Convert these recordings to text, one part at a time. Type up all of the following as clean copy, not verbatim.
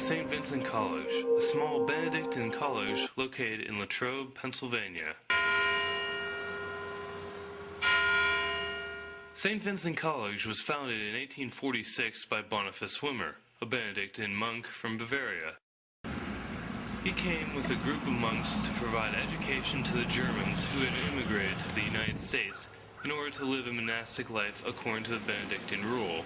St. Vincent College, a small Benedictine college located in Latrobe, Pennsylvania. St. Vincent College was founded in 1846 by Boniface Wimmer, a Benedictine monk from Bavaria. He came with a group of monks to provide education to the Germans who had immigrated to the United States in order to live a monastic life according to the Benedictine rule.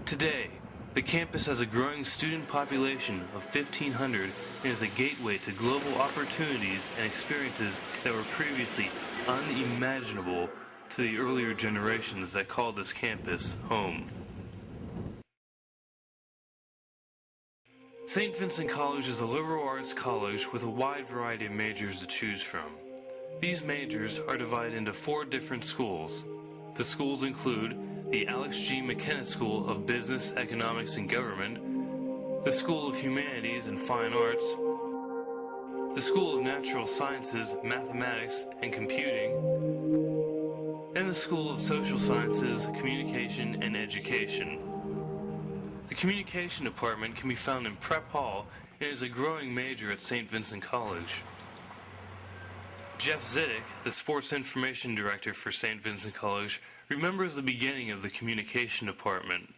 Today, the campus has a growing student population of 1,500 and is a gateway to global opportunities and experiences that were previously unimaginable to the earlier generations that called this campus home. St. Vincent College is a liberal arts college with a wide variety of majors to choose from. These majors are divided into 4 different schools. The schools include the Alex G. McKenna School of Business, Economics, and Government, the School of Humanities and Fine Arts, the School of Natural Sciences, Mathematics, and Computing, and the School of Social Sciences, Communication, and Education. The Communication Department can be found in Prep Hall and is a growing major at St. Vincent College. Jeff Zidek, the Sports Information Director for St. Vincent College, remembers the beginning of the Communication Department.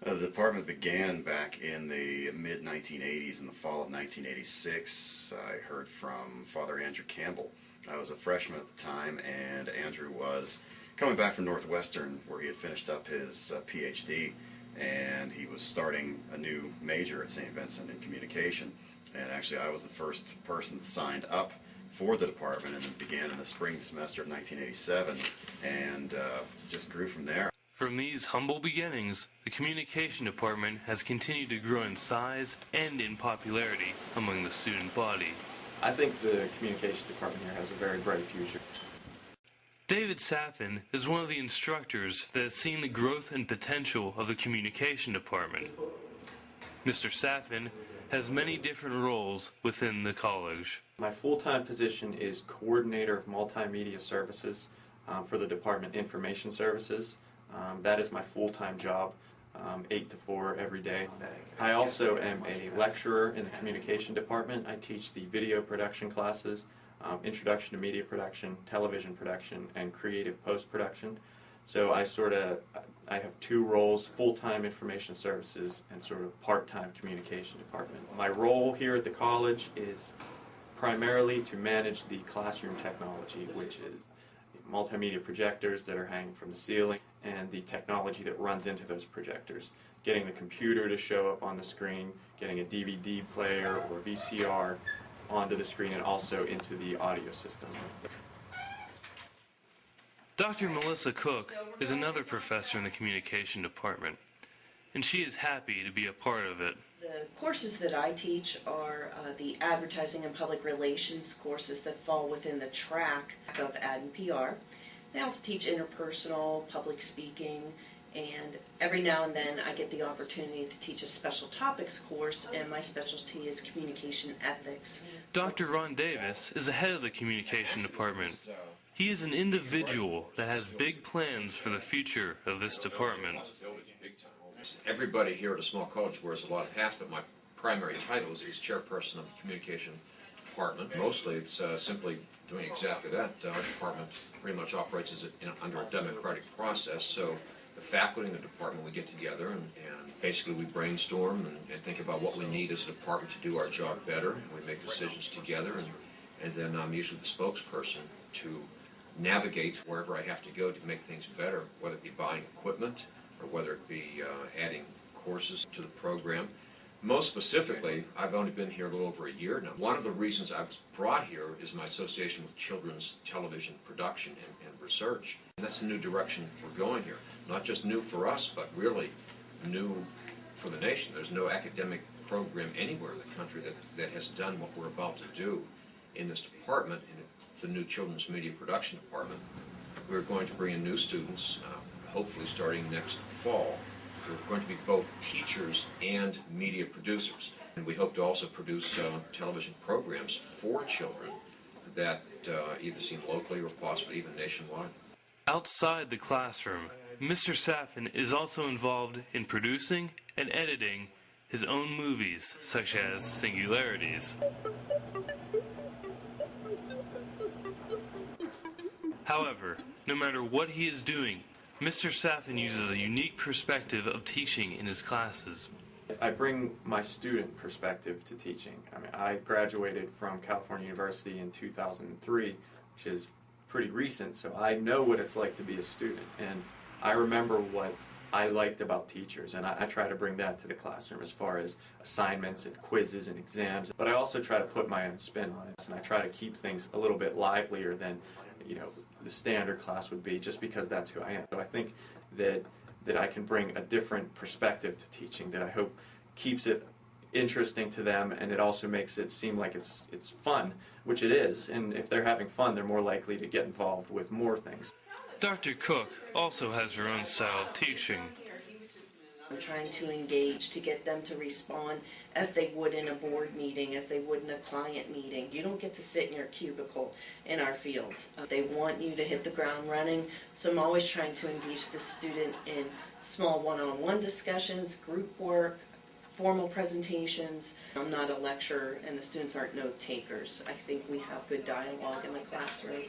The department began back in the mid-1980s, in the fall of 1986. I heard from Father Andrew Campbell. I was a freshman at the time, and Andrew was coming back from Northwestern, where he had finished up his PhD, and he was starting a new major at St. Vincent in communication. And actually, I was the first person that signed up for the department, and it began in the spring semester of 1987, and just grew from there. From these humble beginnings, the Communication Department has continued to grow in size and in popularity among the student body. I think the Communication Department here has a very bright future. David Saffin is one of the instructors that has seen the growth and potential of the Communication Department. Mr. Saffin has many different roles within the college. My full-time position is Coordinator of Multimedia Services for the Department Information Services. That is my full-time job, 8 to 4 every day. I also am a lecturer in the Communication Department. I teach the video production classes, Introduction to Media Production, Television Production, and Creative Post-Production. So I have 2 roles, full-time information services and sort of part-time communication department. My role here at the college is primarily to manage the classroom technology, which is multimedia projectors that are hanging from the ceiling and the technology that runs into those projectors. Getting the computer to show up on the screen, getting a DVD player or VCR onto the screen, and also into the audio system. Dr. Melissa Cook is another professor in the Communication Department, and she is happy to be a part of it. The courses that I teach are the Advertising and Public Relations courses that fall within the track of Ad and PR. I also teach interpersonal, public speaking, and every now and then I get the opportunity to teach a special topics course, and my specialty is communication ethics. Dr. Ron Davis is the head of the Communication Department. He is an individual that has big plans for the future of this department. Everybody here at a small college wears a lot of hats, but my primary title is chairperson of the Communication Department. Mostly it's simply doing exactly that. Our department pretty much operates under a democratic process, so the faculty in the department, we get together and basically we brainstorm and think about what we need as a department to do our job better, and we make decisions together, and then I'm usually the spokesperson to navigate wherever I have to go to make things better, whether it be buying equipment or whether it be adding courses to the program. Most specifically, I've only been here a little over a year now. One of the reasons I was brought here is my association with children's television production and research. And that's a new direction we're going here. Not just new for us, but really new for the nation. There's no academic program anywhere in the country that has done what we're about to do in this department, and it's the new Children's Media Production Department. We're going to bring in new students, hopefully starting next fall. We're going to be both teachers and media producers. And we hope to also produce television programs for children that either seen locally or possibly even nationwide. Outside the classroom, Mr. Saffin is also involved in producing and editing his own movies, such as Singularities. However, no matter what he is doing, Mr. Saffin uses a unique perspective of teaching in his classes. I bring my student perspective to teaching. I mean, I graduated from California University in 2003, which is pretty recent, so I know what it's like to be a student. And I remember what I liked about teachers, and I try to bring that to the classroom as far as assignments and quizzes and exams. But I also try to put my own spin on it, and I try to keep things a little bit livelier than, the standard class would be, just because that's who I am. So I think that I can bring a different perspective to teaching that I hope keeps it interesting to them, and it also makes it seem like it's fun, which it is. And if they're having fun, they're more likely to get involved with more things. Dr. Cook also has her own style of teaching. I'm trying to engage to get them to respond as they would in a board meeting, as they would in a client meeting. You don't get to sit in your cubicle in our fields. They want you to hit the ground running, so I'm always trying to engage the student in small one-on-one discussions, group work, formal presentations. I'm not a lecturer, and the students aren't note takers. I think we have good dialogue in the classroom,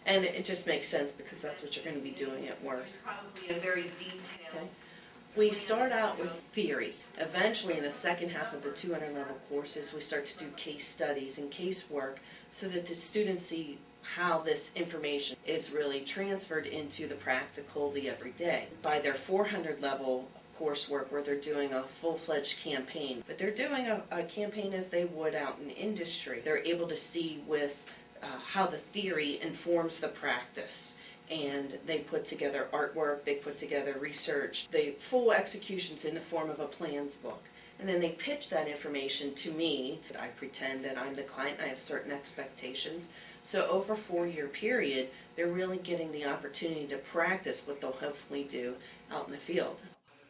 and it just makes sense because that's what you're going to be doing at work. Probably a very detailed. Okay. We start out with theory. Eventually, in the second half of the 200-level courses, we start to do case studies and casework so that the students see how this information is really transferred into the practical, the everyday. By their 400-level coursework, where they're doing a full-fledged campaign, but they're doing a campaign as they would out in industry. They're able to see with how the theory informs the practice. And they put together artwork, they put together research, the full executions in the form of a plans book. And then they pitch that information to me. I pretend that I'm the client, I have certain expectations. So over a 4-year period, they're really getting the opportunity to practice what they'll hopefully do out in the field.